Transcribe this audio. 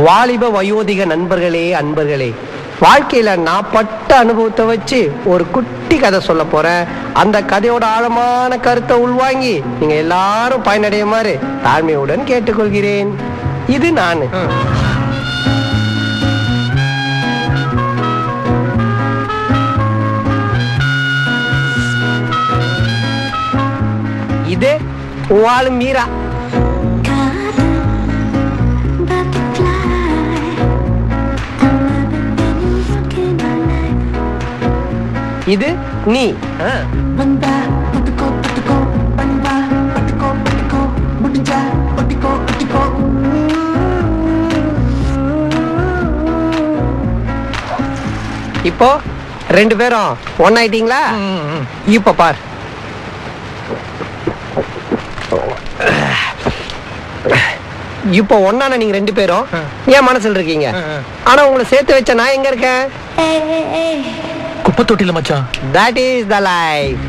வாலிப வயோதிக நண்பர்களே, அன்பர்களே, வாழ்க்கையில நான் பட்ட அனுபவத்தை வச்சு ஒரு குட்டி கதை சொல்ல போறேன். அந்த கதையோட ஆழமான கருத்தை உள்வாங்கி நீங்க எல்லாரும் பயனடையுமாறு தாழ்மையுடன் கேட்டுக்கொள்கிறேன். இது நானு. இது வாழும் மீரா. இது நீ. இப்போ 2 பேரும் ஒன்னாயிட்டீங்களா? இப்ப பார். இப்போ ஒன்னான நீங்க 2 பேரும் என் மனசுல இருக்கீங்க. ஆனா உங்களை சேர்த்து வச்ச நான் எங்க இருக்கேன்? குப்பை தொட்டில மச்சான். That is the life.